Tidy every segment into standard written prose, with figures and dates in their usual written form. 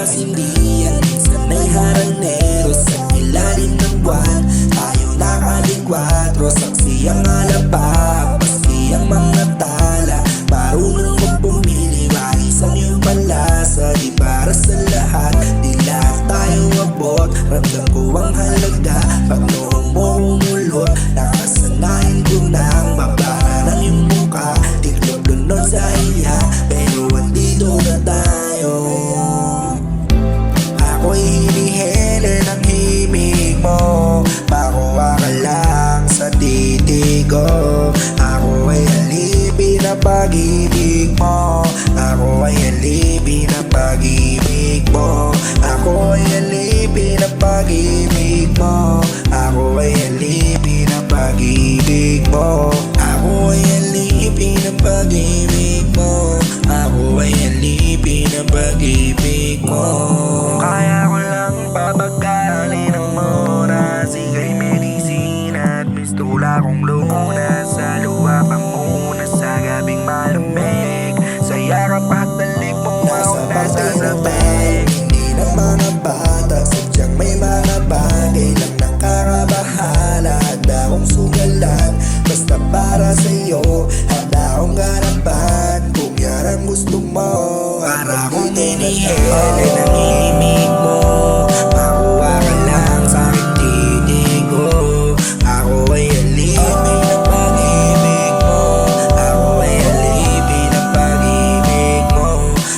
kasindihan. Minsan may haranero sa ilalim ng buwan. Tayo nakaligwatro, saksi ang alaba, paski ang mga tala. Marunong magpumili, wais ang iyong palasa. Di para sa lahat, di lahat tayo abot. Ramdam ko ang halaga pag noong mo umulot. Nakasanayan ko nang mabara ng iyong muka. Tiklop lunod sa iya, pero andito na tayo. Ako'y hinihili ng himig mo, makuha ka lang sa titig ko. Ako ay alipin ng pag-ibig mo. Ako ay alipin ng pag-ibig mo. Ako ay alipin ng pag-ibig mo. Ako ay alipin ng pag-ibig mo. Ako ay alipin ng pag-ibig mo. Ako ay alipin ng pag-ibig mo. Kung kaya ko lang papagkalin ang mura, siga'y medisina at pistula kong luna. Sa luha pang una sa gabing malamig, sa yakap at talik mo ako nasasabay. Hindi na mga bata, sadyang may mga bagay lang nakakabahala. Handa akong sugalan, basta para sa'yo. Handa akong ganapan, kung yan ang gusto mo. Para akong tinihili ng himig mo, makuha ka lang sa aking titig ko. Ako ay alipin ng pag-ibig mo. Ako ay alipin ng pag-ibig mo.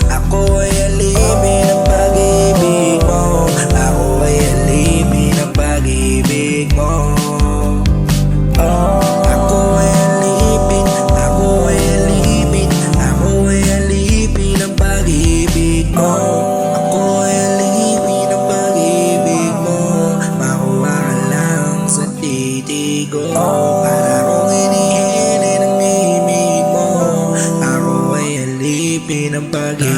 Ako ay alipin ng pag-ibig mo. Ako ay alipin ng pag-ibig mo. Ako ay alipin, ako ay alipin, ako ay alipin ng pag-ibig mo. Ako ay alipin ng pag-ibig mo. Makuha ka lang sa titig ko. Para akong hinihili ng himig mo. Ako ay alipin ng pag-ibig mo.